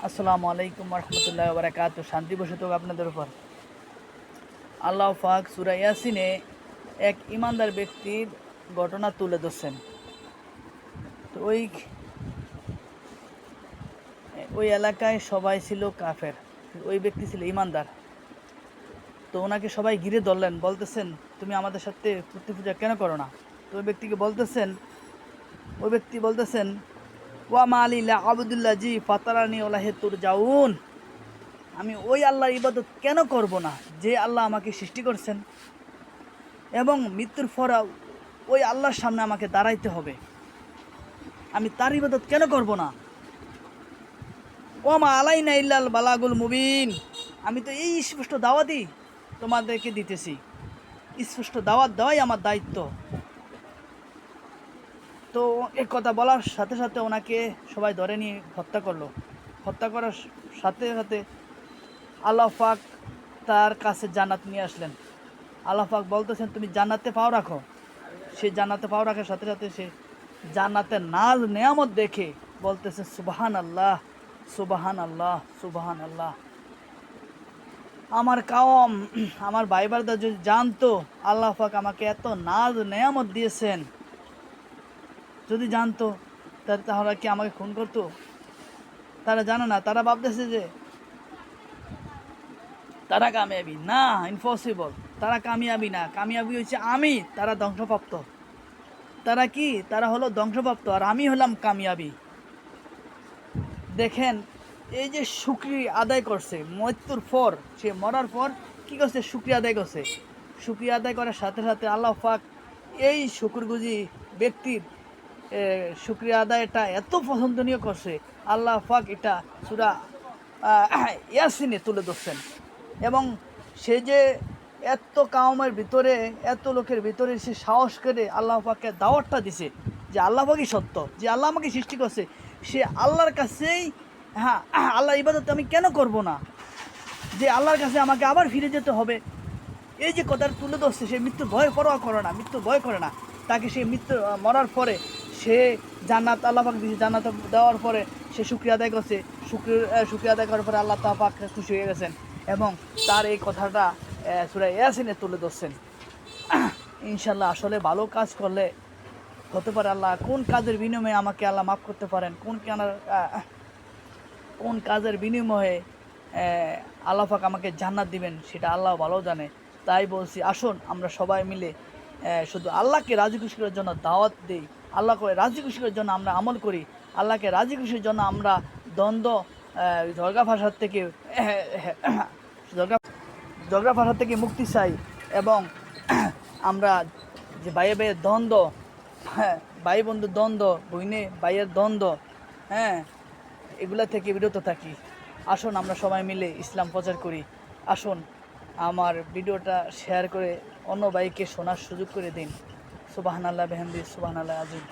আসসালামু আলাইকুম রহমতুল্লাহ বারাকাত। শান্তি বসত আপনাদের উপর। আল্লাহ পাক সূরা ইয়াসিনে এক ইমানদার ব্যক্তির ঘটনা তুলে ধরছেন। তো ওই এলাকায় সবাই ছিল কাফের, ওই ব্যক্তি ছিল ইমানদার। তো ওনাকে সবাই ঘিরে ধরলেন, বলতেছেন তুমি আমাদের সাথে মূর্তি পূজা কেন করো না? তো ওই ব্যক্তি বলতেছেন ওয়া মা আলিল্লা আবদুল্লাহ জি ফাতারানি ওলাহে তুর যাউন, আমি ওই আল্লাহর ইবাদত কেন করব না যে আল্লাহ আমাকে সৃষ্টি করছেন, এবং মৃত্যুর পর ওই আল্লাহর সামনে আমাকে দাঁড়াইতে হবে, আমি তার ইবাদত কেন করব না? ওমা আলাইনা ইল্লাল বালাগুল মুবিন, আমি তো এই স্পষ্ট দাওয়াতই তোমাদেরকে দিতেছি, স্পষ্ট দাওয়াত দেওয়াই আমার দায়িত্ব। তো এক কথা বলার সাথে সাথে ওনাকে সবাই ধরে নিয়ে হত্যা করলো। হত্যা করার সাথে সাথে আল্লাহ পাক তার কাছে জান্নাত নিয়ে আসলেন। আল্লাহ পাক বলতেছেন তুমি জান্নাতে পাও রাখো। সে জান্নাতে পাও রাখার সাথে সাথে সে জান্নাতের নাজ নেয়ামত দেখে বলতেছে সুবহান আল্লাহ, সুবহান আল্লাহ, সুবহান আল্লাহ। আমার কাওম, আমার ভাইবারদা যদি জানতো আল্লাহ পাক আমাকে এত নাজ নেয়ামত দিয়েছেন, যদি জানতো তাহলে কি আমাকে খুন করতো? তারা জানে না, তারা ভাবতেছে যে তারা কামিয়াবি না, ইম্পসিবল। তারা কামিয়াবি না, কামিয়াবি হচ্ছে আমি, তারা ধ্বংসপ্রাপ্ত। তারা কি? তারা হলো ধ্বংসপ্রাপ্ত, আর আমি হলাম কামিয়াবি। দেখেন, এই যে শুকরিয়া আদায় করছে মৃত্যুর পর, সে মরার পর কি করছে? শুকরিয়া আদায় করছে। শুকরিয়া আদায় করার সাথে সাথে আল্লাহ পাক এই শুকরগুজি ব্যক্তির শুকরিয়া আদায়টা এত পছন্দনীয় করছে, আল্লাহ পাক এটা সূরা ইয়াসিনে তুলে ধরছেন। এবং সে যে এত কাউমের ভিতরে, এত লোকের ভিতরে সে সাহস করে আল্লাহ পাককে দাওয়াতটা দিছে যে আল্লাহ পাকই সত্য, যে আল্লাহ আমাকে সৃষ্টি করছে, সে আল্লাহর কাছেই, হ্যাঁ, আল্লাহর ইবাদত আমি কেন করব না, যে আল্লাহর কাছে আমাকে আবার ফিরে যেতে হবে। এই যে কথাটা তুলে ধরছে, সে মৃত্যুর ভয় পরোয়া করে না, মৃত্যুর ভয় করে না। তাকে সে মরার পরে সে জান্নাত আল্লাহ পাক দিয়েছে, জান্নাত দেওয়ার পরে সে শুকরিয়া আদায় করছে। শুকরিয়া আদায় করার পরে আল্লাহ পাক খুশি হয়ে গেছেন এবং তার এই কথাটা সূরা ইয়াসিনে তুলে ধরছেন। ইনশাল্লাহ আসলে ভালো কাজ করলে হতে পারে আল্লাহ কোন কাজের বিনিময়ে আমাকে আল্লাহ মাফ করতে পারেন, কোন কাজের বিনিময়ে আল্লাহ পাক আমাকে জান্নাত দিবেন, সেটা আল্লাহ ভালো জানে। তাই বলছি, আসুন আমরা সবাই মিলে শুধু আল্লাহকে রাজি খুশি করার জন্য দাওয়াত দিই, আল্লাহকে রাজি খুশি করার জন্য আমরা আমল করি, আল্লাহকে রাজি খুশির জন্য আমরা দ্বন্দ্ব, ঝগড়া ফাসাদ থেকে ঝগড়া ফাসাদ থেকে মুক্তি চাই, এবং আমরা যে ভাইয়ের দ্বন্দ্ব, হ্যাঁ, ভাই বন্ধুর দ্বন্দ্ব, বইনে ভাইয়ের দ্বন্দ্ব, হ্যাঁ, এগুলা থেকে বিরত থাকি। আসুন আমরা সবাই মিলে ইসলাম প্রচার করি। আসুন আমার ভিডিওটা শেয়ার করে অন্য ভাইকে শোনার সুযোগ করে দিন। সুবহানাল্লাহ বিহামদিহি, সুবহানাল্লাহ আযীম।